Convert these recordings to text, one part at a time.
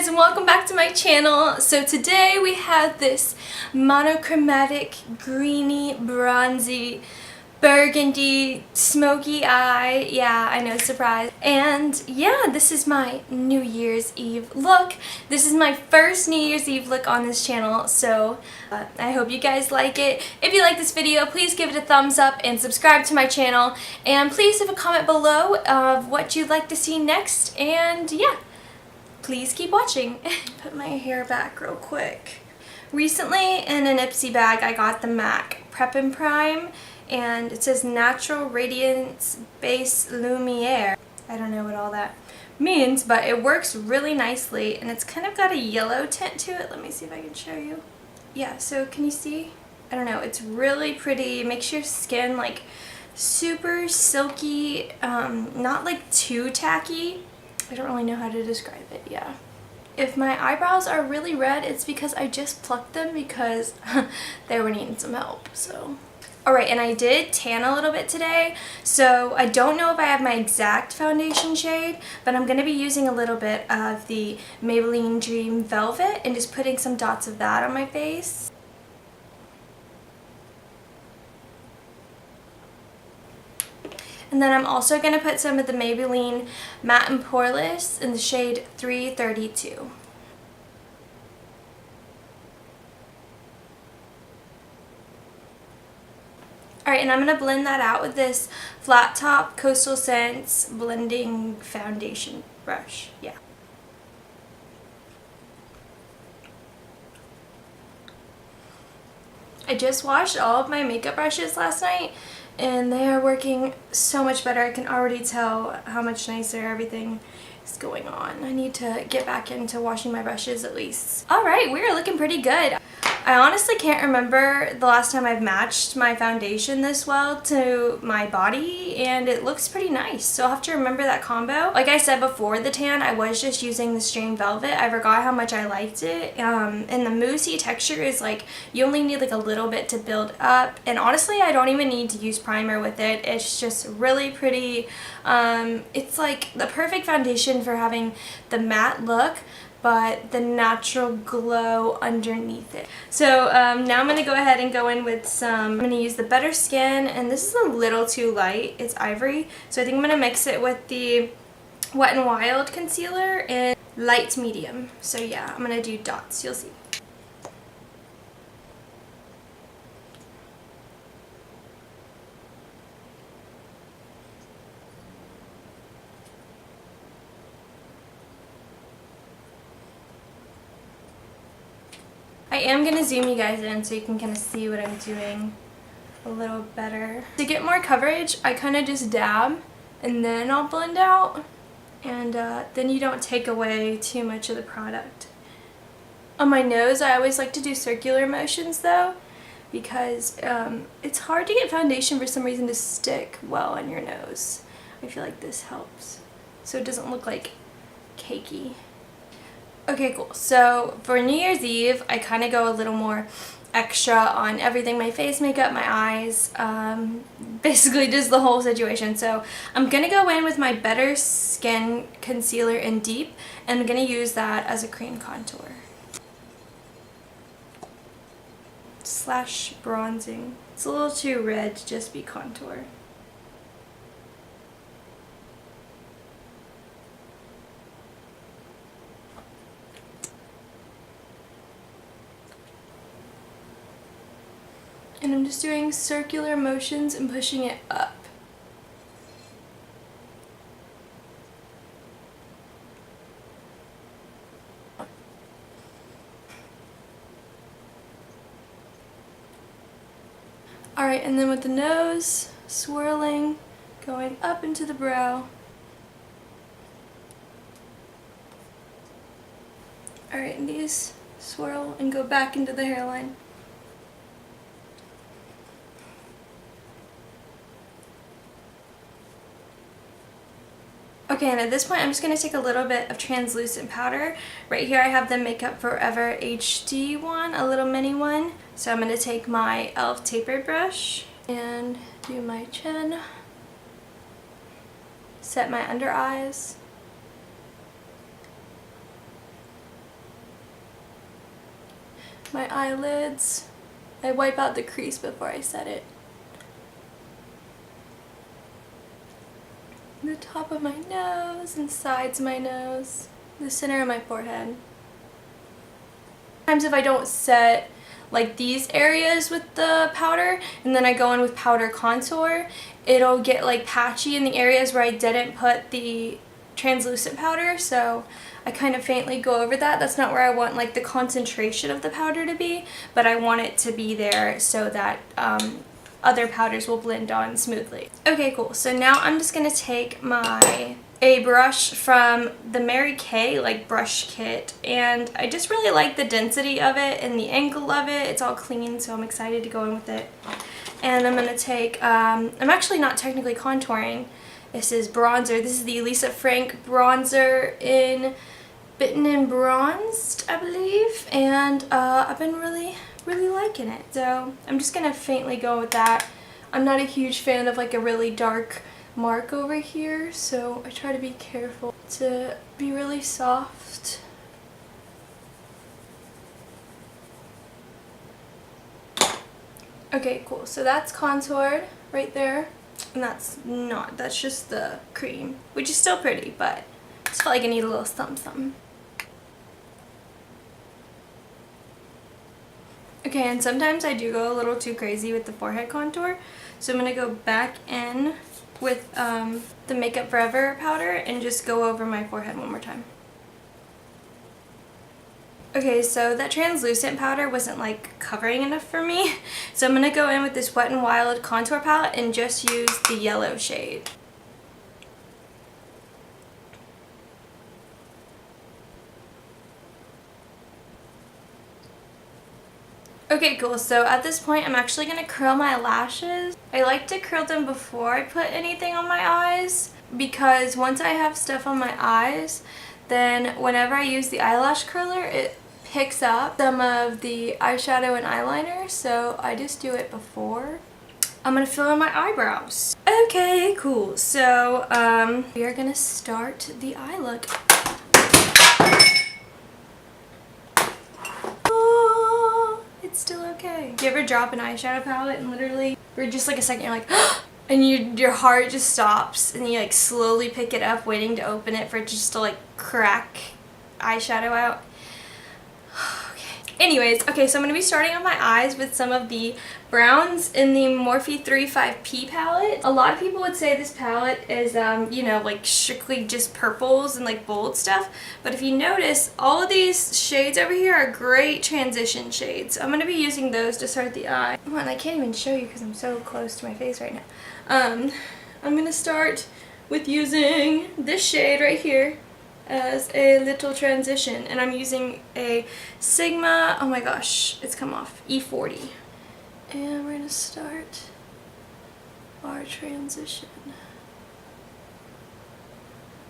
guys, and welcome back to my channel. So today we have this monochromatic, greeny, bronzy, burgundy, smoky eye. Yeah, I know, surprise. And yeah, this is my New Year's Eve look. This is my first New Year's Eve look on this channel, so I hope you guys like it. If you like this video, please give it a thumbs up and subscribe to my channel. And please leave a comment below of what you'd like to see next. And yeah, please keep watching. Put my hair back real quick. Recently in an Ipsy bag I got the MAC Prep and Prime, and it says Natural Radiance Base Lumiere. I don't know what all that means, but it works really nicely, and it's kind of got a yellow tint to it. Let me see if I can show you. Yeah, so can you see? I don't know, it's really pretty. It makes your skin like super silky, not like too tacky. I don't really know how to describe it, yeah. If my eyebrows are really red, it's because I just plucked them because they were needing some help, so. Alright, and I did tan a little bit today, so I don't know if I have my exact foundation shade, but I'm going to be using a little bit of the Maybelline Dream Velvet and just putting some dots of that on my face. And then I'm also going to put some of the Maybelline Matte and Poreless in the shade 332. Alright, and I'm going to blend that out with this Flat Top Coastal Scents blending foundation brush. Yeah. I just washed all of my makeup brushes last night, and they are working so much better. I can already tell how much nicer everything is going on. I need to get back into washing my brushes at least. Alright, we're looking pretty good. I honestly can't remember the last time I've matched my foundation this well to my body, and it looks pretty nice. So I'll have to remember that combo. Like I said before the tan, I was just using the Dream Velvet. I forgot how much I liked it. And the moussey texture is like, you only need like a little bit to build up. And honestly, I don't even need to use primer with it. It's just really pretty. It's like the perfect foundation for having the matte look, but the natural glow underneath it. So now I'm going to go ahead and go in with some, I'm going to use the Better Skin, and this is a little too light. It's ivory. So I think I'm going to mix it with the Wet n Wild concealer in light medium. So yeah, I'm going to do dots. You'll see. I am going to zoom you guys in so you can kind of see what I'm doing a little better. To get more coverage, I kind of just dab and then I'll blend out, and then you don't take away too much of the product. On my nose, I always like to do circular motions though, because it's hard to get foundation for some reason to stick well on your nose. I feel like this helps so it doesn't look like cakey. Okay, cool. So for New Year's Eve, I kind of go a little more extra on everything, my face makeup, my eyes, basically just the whole situation. So I'm going to go in with my Better Skin Concealer in Deep, and I'm going to use that as a cream contour. / bronzing. It's a little too red to just be contour. And I'm just doing circular motions and pushing it up. Alright, and then with the nose, swirling, going up into the brow. Alright, and these swirl and go back into the hairline. Okay, and at this point I'm just going to take a little bit of translucent powder. Right here I have the Makeup Forever HD one, a little mini one. So I'm going to take my e.l.f. Tapered Brush and do my chin, set my under eyes, my eyelids. I wipe out the crease before I set it. The top of my nose and sides of my nose. The center of my forehead. Sometimes if I don't set like these areas with the powder and then I go in with powder contour, it'll get like patchy in the areas where I didn't put the translucent powder, so I kind of faintly go over that. That's not where I want like the concentration of the powder to be, but I want it to be there so that other powders will blend on smoothly. Okay, cool. So now I'm just going to take a brush from the Mary Kay like brush kit, and I just really like the density of it and the angle of it. It's all clean, so I'm excited to go in with it. And I'm going to take, I'm actually not technically contouring. This is bronzer. This is the Lisa Frank bronzer in Bitten and Bronzed, I believe, and I've been really liking it. So I'm just going to faintly go with that. I'm not a huge fan of like a really dark mark over here, so I try to be careful to be really soft. Okay, cool. So that's contoured right there. And that's just the cream, which is still pretty, but I just felt like I need a little something. Okay, and sometimes I do go a little too crazy with the forehead contour, so I'm going to go back in with the Makeup Forever powder and just go over my forehead one more time. Okay, so that translucent powder wasn't like covering enough for me, so I'm going to go in with this Wet n Wild contour palette and just use the yellow shade. Okay, cool. So at this point, I'm actually going to curl my lashes. I like to curl them before I put anything on my eyes, because once I have stuff on my eyes, then whenever I use the eyelash curler, it picks up some of the eyeshadow and eyeliner, so I just do it before. I'm going to fill in my eyebrows. Okay, cool. So we are going to start the eye look. It's still okay. Do you ever drop an eyeshadow palette and literally for just like a second you're like and your heart just stops and you like slowly pick it up waiting to open it for it just to like crack eyeshadow out? Anyways, okay, so I'm going to be starting on my eyes with some of the browns in the Morphe 35P palette. A lot of people would say this palette is, you know, like strictly just purples and like bold stuff. But if you notice, all of these shades over here are great transition shades. I'm going to be using those to start the eye. Oh, and I can't even show you because I'm so close to my face right now. I'm going to start with using this shade right here as a little transition, and I'm using a Sigma, oh my gosh, it's come off, E40. And we're gonna start our transition.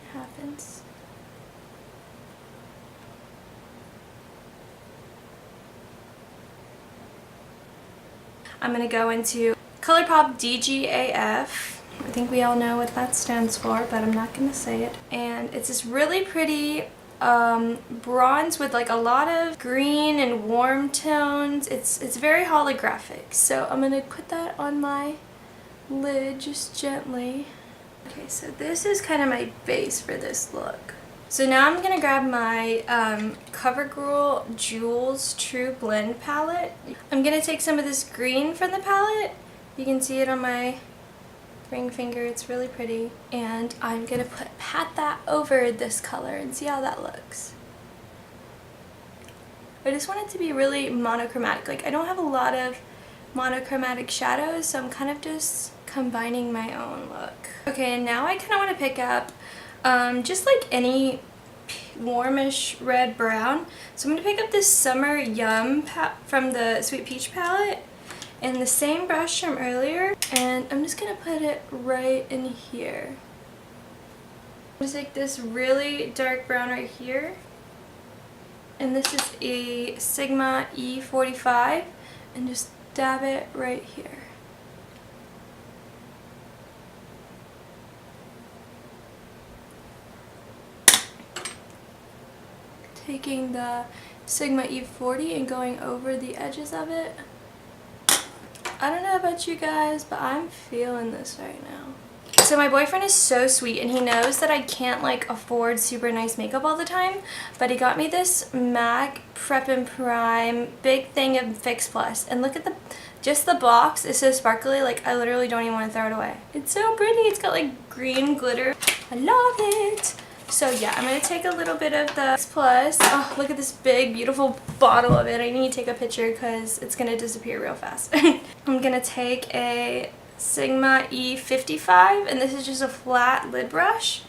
It happens. I'm gonna go into ColourPop DGAF. I think we all know what that stands for, but I'm not going to say it. And it's this really pretty bronze with like a lot of green and warm tones. It's very holographic. So I'm going to put that on my lid just gently. Okay, so this is kind of my base for this look. So now I'm going to grab my CoverGirl Jewels True Blend palette. I'm going to take some of this green from the palette. You can see it on my ring finger, it's really pretty, and I'm gonna pat that over this color and see how that looks. I just want it to be really monochromatic. Like, I don't have a lot of monochromatic shadows, so I'm kind of just combining my own look. Okay, and now I kind of want to pick up just like any warmish red brown. So I'm going to pick up this Summer Yum from the Sweet Peach palette and the same brush from earlier, and I'm just going to put it right in here. I'm going to take this really dark brown right here, and this is a Sigma E45, and just dab it right here. taking the Sigma E40 and going over the edges of it. I don't know about you guys, but I'm feeling this right now. So my boyfriend is so sweet, and he knows that I can't like afford super nice makeup all the time, but he got me this MAC Prep and Prime big thing of Fix Plus, and look at just the box is so sparkly, like I literally don't even want to throw it away. It's so pretty. It's got like green glitter. I love it. So yeah, I'm going to take a little bit of the Fix Plus. Oh, look at this big beautiful bottle of it. I need to take a picture because it's going to disappear real fast. I'm going to take a Sigma E55, and this is just a flat lid brush.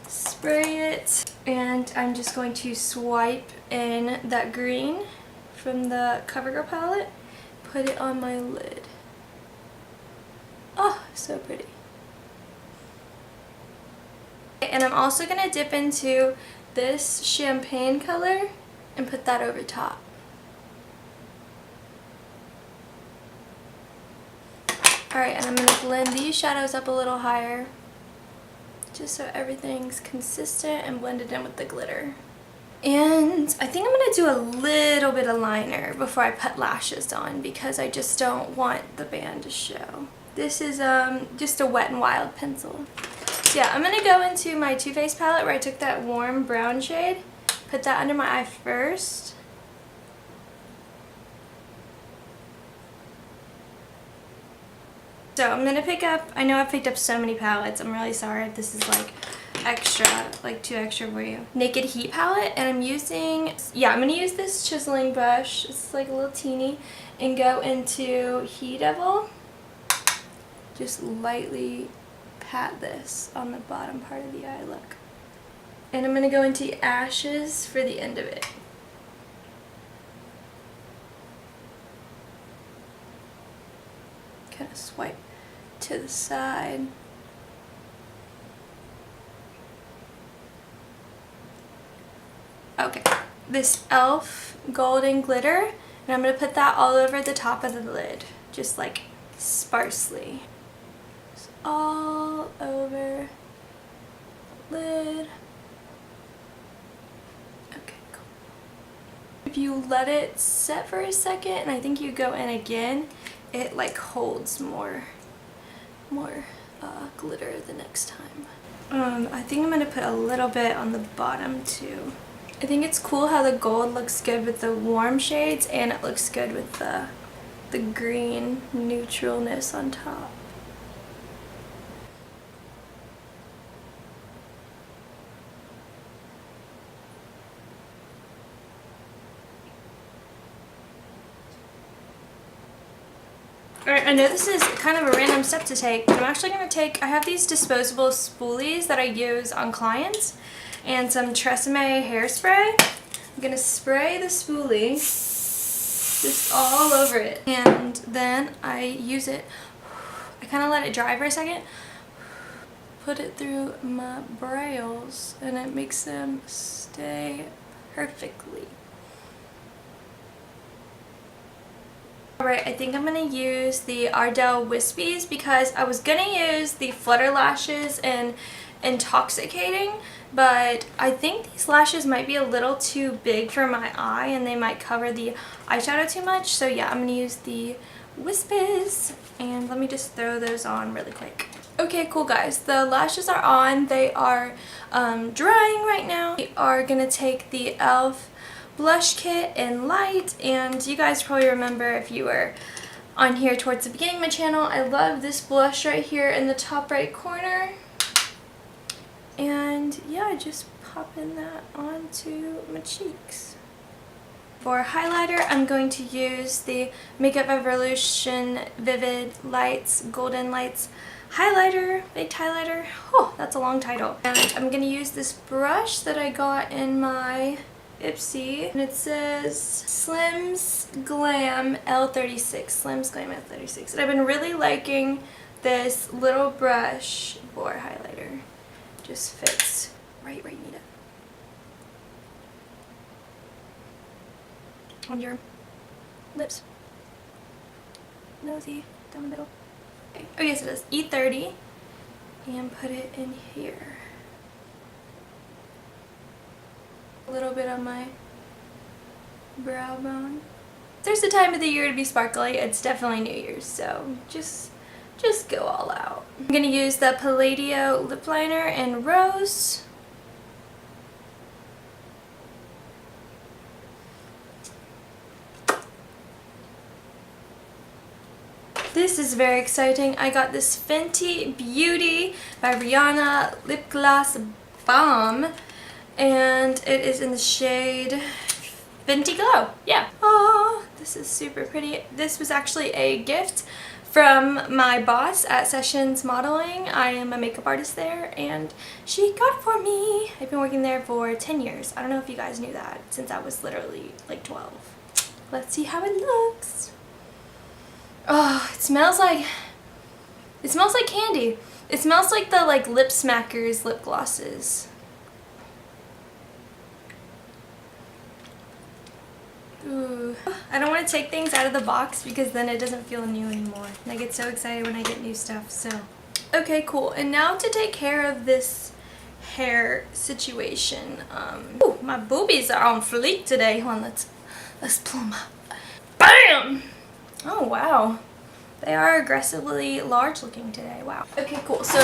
Spray it, and I'm just going to swipe in that green from the CoverGirl palette, put it on my lid. Oh, so pretty. And I'm also going to dip into this champagne color and put that over top. Alright, and I'm going to blend these shadows up a little higher, just so everything's consistent and blended in with the glitter. And I think I'm going to do a little bit of liner before I put lashes on, because I just don't want the band to show. This is just a Wet n Wild pencil. So yeah, I'm going to go into my Too Faced palette where I took that warm brown shade, put that under my eye first. So I'm going to pick up, I know I've picked up so many palettes, I'm really sorry if this is like extra, like too extra for you. Naked Heat palette, and I'm using, yeah, I'm going to use this chiseling brush, it's like a little teeny, and go into He Devil. Just lightly pat this on the bottom part of the eye, look. And I'm going to go into Ashes for the end of it. Kind of swipe to the side. Okay, this e.l.f. golden glitter, and I'm going to put that all over the top of the lid, just like sparsely. Just all over the lid. Okay, cool. If you let it set for a second, and I think you go in again, it like holds more glitter the next time. I think I'm going to put a little bit on the bottom too. I think it's cool how the gold looks good with the warm shades, and it looks good with the green neutralness on top. Alright, I know this is kind of a random step to take, but I'm actually going to take, I have these disposable spoolies that I use on clients, and some Tresemme hairspray. I'm going to spray the spoolie just all over it, and then I use it, I kind of let it dry for a second, put it through my brows, and it makes them stay perfectly. Alright, I think I'm going to use the Ardell Wispies because I was going to use the Flutter Lashes in Intoxicating, but I think these lashes might be a little too big for my eye and they might cover the eyeshadow too much. So yeah, I'm going to use the Wispies, and let me just throw those on really quick. Okay, cool guys, the lashes are on. They are drying right now. We are going to take the e.l.f. blush kit in light, and you guys probably remember if you were on here towards the beginning of my channel, I love this blush right here in the top right corner. And yeah, I just pop in that onto my cheeks. For highlighter, I'm going to use the Makeup Evolution Vivid Lights Golden Lights highlighter, baked highlighter. Oh, that's a long title. And I'm going to use this brush that I got in my Ipsy, and it says Slim's Glam L36. Slim's Glam L36. And I've been really liking this little brush for highlighter. Just fits right where you need it. On your lips, nosy, down the middle. Okay. Oh yes, it is E30, and put it in here. A little bit on my brow bone. If there's a time of the year to be sparkly, it's definitely New Year's, so just go all out. I'm gonna use the Palladio lip liner in Rose. This is very exciting. I got this Fenty Beauty by Rihanna Lip Gloss Balm, and it is in the shade Fenty Glow. Yeah. Oh, this is super pretty. This was actually a gift from my boss at Sessions Modeling. I am a makeup artist there, and she got it for me. I've been working there for 10 years. I don't know if you guys knew that, since I was literally like 12. Let's see how it looks. Oh, it smells like candy. It smells like the Lip Smackers lip glosses. Ooh. I don't want to take things out of the box because then it doesn't feel new anymore. And I get so excited when I get new stuff, so. Okay, cool. And now to take care of this hair situation. Ooh, my boobies are on fleek today. Hold on, let's pull them up. BAM! Oh, wow. They are aggressively large looking today. Wow. Okay, cool. So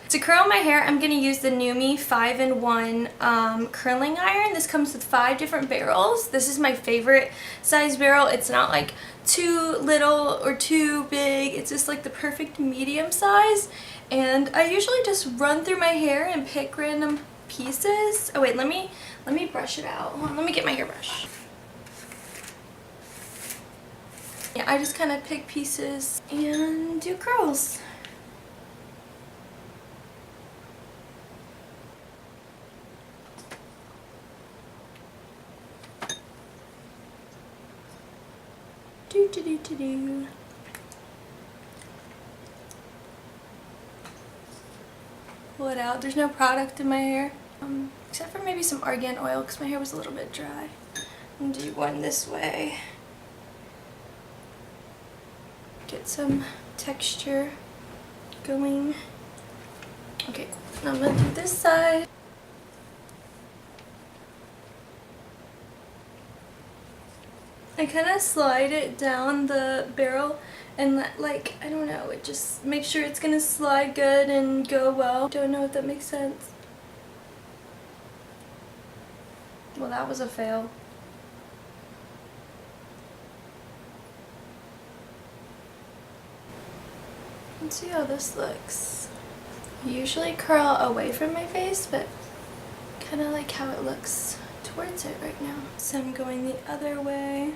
to curl my hair, I'm going to use the NuMe 5-in-1 curling iron. This comes with 5 different barrels. This is my favorite size barrel. It's not like too little or too big. It's just like the perfect medium size. And I usually just run through my hair and pick random pieces. Oh wait, let me brush it out. Hold on, let me get my hairbrush. Yeah, I just kind of pick pieces and do curls. Do. Pull it out. There's no product in my hair, except for maybe some argan oil because my hair was a little bit dry. I'm gonna do one this way. Get some texture going. Okay, cool. Now I'm gonna do this side. I kind of slide it down the barrel and let, I don't know, it just makes sure it's gonna slide good and go well. Don't know if that makes sense. Well, that was a fail. Let's see how this looks. I usually curl away from my face, but kind of like how it looks towards it right now. So I'm going the other way.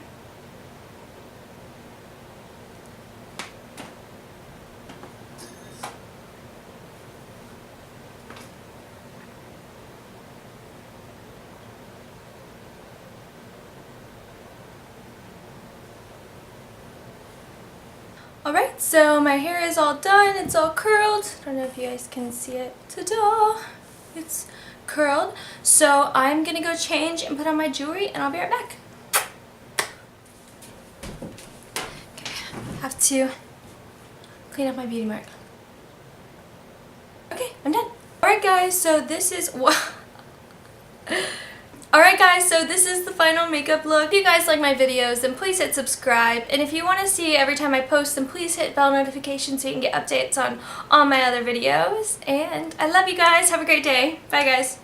Alright, so my hair is all done, it's all curled. I don't know if you guys can see it. Ta-da! It's curled. So I'm gonna go change and put on my jewelry and I'll be right back. Okay, have to clean up my beauty mark. Okay, I'm done. Alright guys, so this is Alright guys, so this is the final makeup look. If you guys like my videos, then please hit subscribe. And if you want to see every time I post, then please hit bell notifications so you can get updates on all my other videos. And I love you guys. Have a great day. Bye guys.